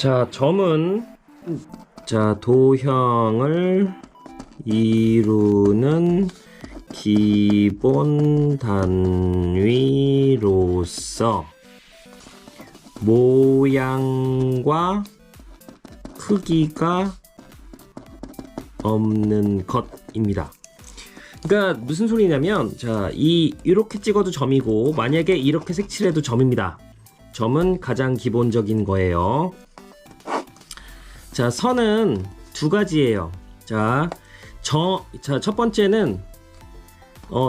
자, 점은 도형을 이루는 기본 단위로서 모양과 크기가 없는 것입니다. 그러니까 무슨 소리냐면, 자, 이렇게 찍어도 점이고, 만약에 이렇게 색칠해도 점입니다. 점은 가장 기본적인 거예요. 자, 선은 두 가지예요. 자, 첫 번째는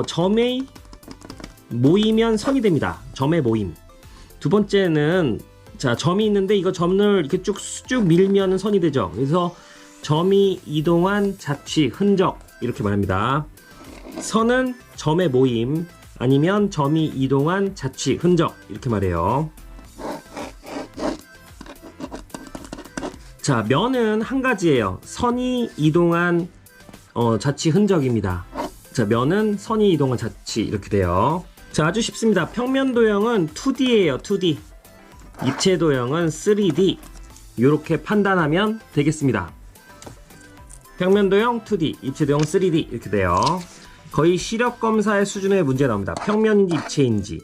점의 모이면 선이 됩니다. 점의 모임. 두 번째는, 자, 점이 있는데 이거 점을 이렇게 쭉쭉 밀면 선이 되죠. 그래서 점이 이동한 자취, 흔적, 이렇게 말합니다. 선은 점의 모임, 아니면 점이 이동한 자취, 흔적, 이렇게 말해요. 자, 면은 한 가지예요. 선이 이동한 자취, 흔적입니다. 자, 면은 선이 이동한 자취, 이렇게 돼요. 자, 아주 쉽습니다. 평면 도형은 2D예요. 2D. 입체 도형은 3D. 이렇게 판단하면 되겠습니다. 평면 도형 2D, 입체 도형 3D, 이렇게 돼요. 거의 시력 검사의 수준의 문제 나옵니다. 평면인지 입체인지.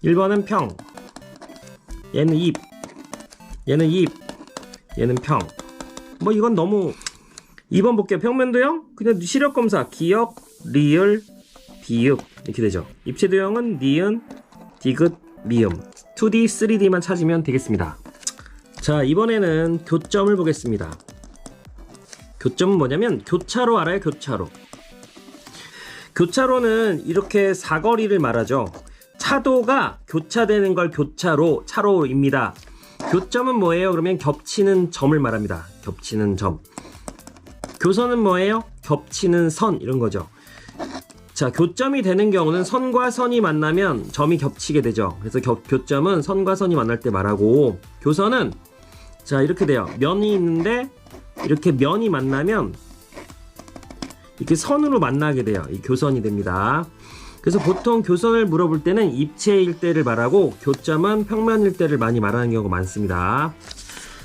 1번은 평, 얘는 입, 얘는 입, 얘는 평. 뭐 이건 너무. 2번 볼게요. 평면 도형 그냥 시력 검사, 기역, 리을, 비읍, 이렇게 되죠. 입체 도형은 니은, 디귿, 미음. 2D, 3D만 찾으면 되겠습니다. 자, 이번에는 교점을 보겠습니다. 교점은 뭐냐면 교차로 알아요? 교차로. 교차로는 이렇게 사거리를 말하죠. 차도가 교차되는 걸 교차로, 차로입니다. 교점은 뭐예요? 그러면 겹치는 점을 말합니다. 겹치는 점. 교선은 뭐예요? 겹치는 선, 이런 거죠. 자, 교점이 되는 경우는 선과 선이 만나면 점이 겹치게 되죠. 그래서 교점은 선과 선이 만날 때 말하고, 교선은 자, 이렇게 돼요. 면이 있는데 이렇게 면이 만나면 이렇게 선으로 만나게 돼요. 이 교선이 됩니다. 그래서 보통 교선을 물어볼 때는 입체일 때를 말하고, 교점은 평면일 때를 많이 말하는 경우가 많습니다.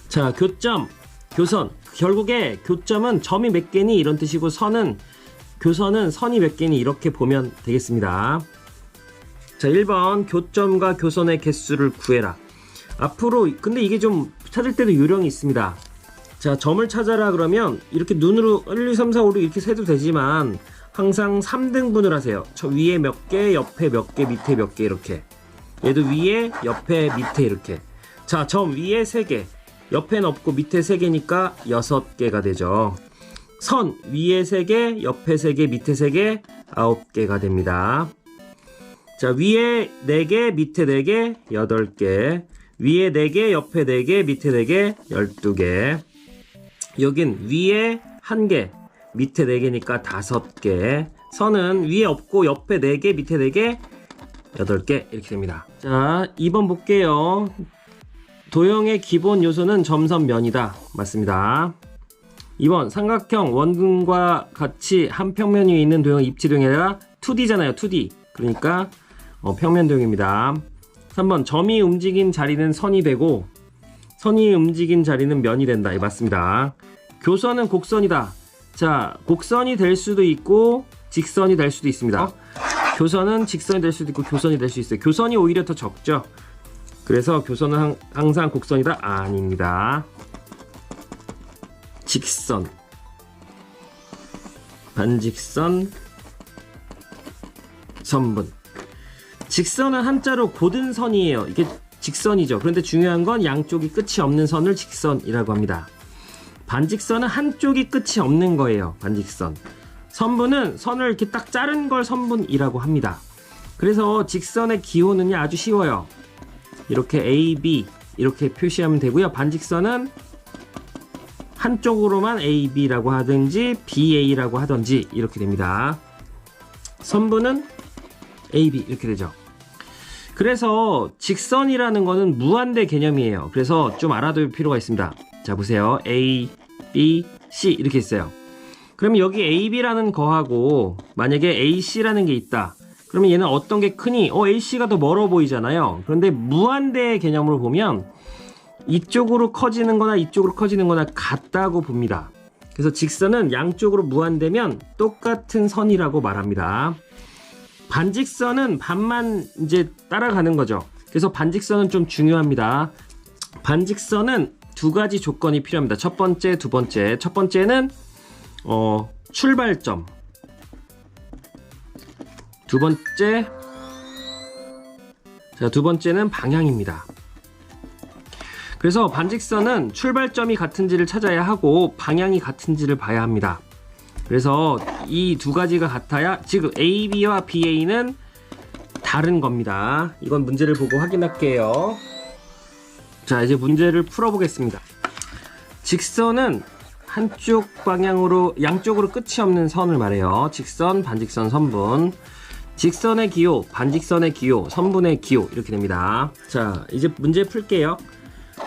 자, 교점, 교선. 결국에 교점은 점이 몇 개니 이런 뜻이고, 교선은 선이 몇 개니 이렇게 보면 되겠습니다. 자, 1번 교점과 교선의 개수를 구해라. 앞으로 근데 이게 좀 찾을 때도 요령이 있습니다. 자, 점을 찾아라 그러면 이렇게 눈으로 1, 2, 3, 4, 5, 6 이렇게 세도 되지만 항상 3등분을 하세요. 저 위에 몇 개, 옆에 몇 개, 밑에 몇 개, 이렇게. 얘도 위에, 옆에, 밑에, 이렇게. 자, 점 위에 3개, 옆에는 없고 밑에 3개니까 6개가 되죠. 선 위에 3개, 옆에 3개, 밑에 3개, 9개가 됩니다. 자, 위에 4개, 밑에 4개, 8개. 위에 4개, 옆에 4개, 밑에 4개, 12개. 여긴 위에 1개, 밑에 4개니까 5개. 선은 위에 없고 옆에 4개, 밑에 4개, 8개, 이렇게 됩니다. 자, 2번 볼게요. 도형의 기본 요소는 점선, 면이다. 맞습니다. 2번 삼각형 원근과 같이 한 평면 위에 있는 도형은 입체 도형이 아니라 2D잖아요. 2D. 그러니까 평면 도형입니다. 3번 점이 움직인 자리는 선이 되고, 선이 움직인 자리는 면이 된다. 맞습니다. 교선은 곡선이다. 자, 곡선이 될 수도 있고 직선이 될 수도 있습니다. 교선은 직선이 될 수도 있고 교선이 될 수 있어요. 교선이 오히려 더 적죠. 그래서 교선은 항상 곡선이다? 아닙니다. 직선, 반직선, 선분. 직선은 한자로 고든 선이에요. 이게 직선이죠. 그런데 중요한 건 양쪽이 끝이 없는 선을 직선이라고 합니다. 반직선은 한쪽이 끝이 없는 거예요. 반직선. 선분은 선을 이렇게 딱 자른 걸 선분이라고 합니다. 그래서 직선의 기호는요, 아주 쉬워요. 이렇게 A, B 이렇게 표시하면 되고요. 반직선은 한쪽으로만 A, B라고 하든지 BA라고 하든지 이렇게 됩니다. 선분은 A, B 이렇게 되죠. 그래서 직선이라는 거는 무한대 개념이에요. 그래서 좀 알아둘 필요가 있습니다. 자, 보세요. A, B, C 이렇게 있어요. 그러면 여기 A, B라는 거하고 만약에 A, C라는 게 있다. 그러면 얘는 어떤 게 크니? A, C가 더 멀어 보이잖아요. 그런데 무한대 개념으로 보면 이쪽으로 커지는 거나 이쪽으로 커지는 거나 같다고 봅니다. 그래서 직선은 양쪽으로 무한되면 똑같은 선이라고 말합니다. 반직선은 반만 이제 따라가는 거죠. 그래서 반직선은 좀 중요합니다. 반직선은 두 가지 조건이 필요합니다. 첫 번째, 두 번째. 첫 번째는 출발점. 두 번째, 자, 두 번째는 방향입니다. 그래서 반직선은 출발점이 같은지를 찾아야 하고 방향이 같은지를 봐야 합니다. 그래서 이 두 가지가 같아야, 지금 AB와 BA는 다른 겁니다. 이건 문제를 보고 확인할게요. 자, 이제 문제를 풀어보겠습니다. 직선은 한쪽 방향으로, 양쪽으로 끝이 없는 선을 말해요. 직선, 반직선, 선분. 직선의 기호, 반직선의 기호, 선분의 기호, 이렇게 됩니다. 자, 이제 문제 풀게요.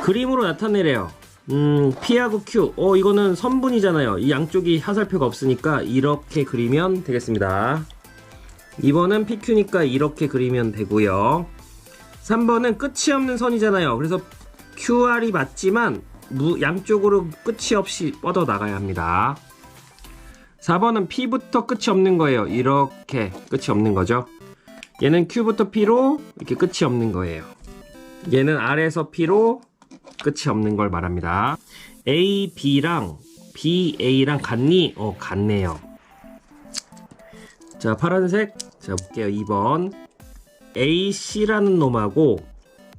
그림으로 나타내래요. P하고 Q. 이거는 선분이잖아요. 이 양쪽이 화살표가 없으니까 이렇게 그리면 되겠습니다. 2번은 PQ니까 이렇게 그리면 되고요. 3번은 끝이 없는 선이잖아요. 그래서 QR이 맞지만 양쪽으로 끝이 없이 뻗어 나가야 합니다. 4번은 P부터 끝이 없는 거예요. 이렇게 끝이 없는 거죠. 얘는 Q부터 P로 이렇게 끝이 없는 거예요. 얘는 R에서 P로 끝이 없는 걸 말합니다. A, B랑 BA랑 같니? 같네요. 자, 파란색. 자, 볼게요. 2번. AC라는 놈하고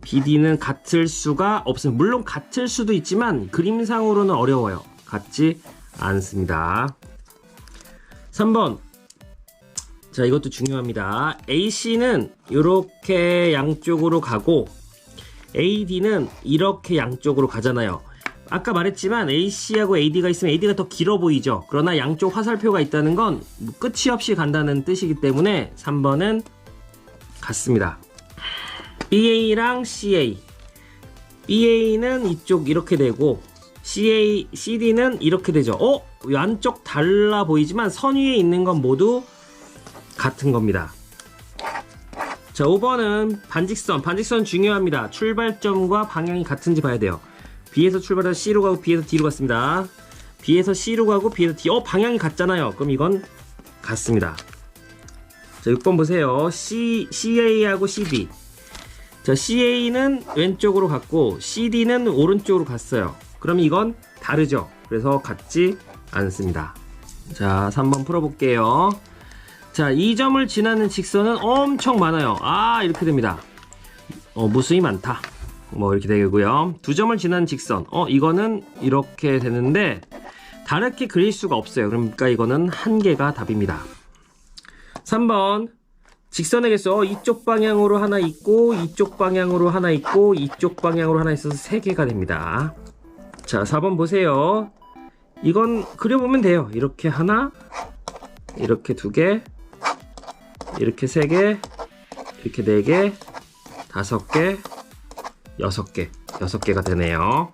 BD는 같을 수가 없습니다. 물론 같을 수도 있지만 그림상으로는 어려워요. 같지 않습니다. 3번. 자, 이것도 중요합니다. AC는 이렇게 양쪽으로 가고 AD는 이렇게 양쪽으로 가잖아요. 아까 말했지만 AC하고 AD가 있으면 AD가 더 길어 보이죠. 그러나 양쪽 화살표가 있다는 건 끝이 없이 간다는 뜻이기 때문에 3번은 같습니다. BA랑 CA. BA는 이쪽 이렇게 되고 CD는 이렇게 되죠. 양쪽 달라 보이지만 선 위에 있는 건 모두 같은 겁니다. 자, 5번은 반직선. 반직선 중요합니다. 출발점과 방향이 같은지 봐야 돼요. B에서 출발해서 C로 가고 B에서 D로 갔습니다. B에서 C로 가고 B에서 D. 방향이 같잖아요. 그럼 이건 같습니다. 자, 6번 보세요. CA하고 CD. 자, CA는 왼쪽으로 갔고 CD는 오른쪽으로 갔어요. 그럼 이건 다르죠. 그래서 같지 않습니다. 자, 3번 풀어볼게요. 자, 이 점을 지나는 직선은 엄청 많아요. 이렇게 됩니다. 무수히 많다. 이렇게 되고요. 두 점을 지나는 직선. 이거는 이렇게 되는데 다르게 그릴 수가 없어요. 그러니까 이거는 한 개가 답입니다. 3번. 직선의 개수. 이쪽 방향으로 하나 있고 이쪽 방향으로 하나 있고 이쪽 방향으로 하나 있어서 3개가 됩니다. 자, 4번 보세요. 이건 그려보면 돼요. 이렇게 하나, 이렇게 2개, 이렇게 3개, 이렇게 4개, 5개, 6개, 6개가 되네요.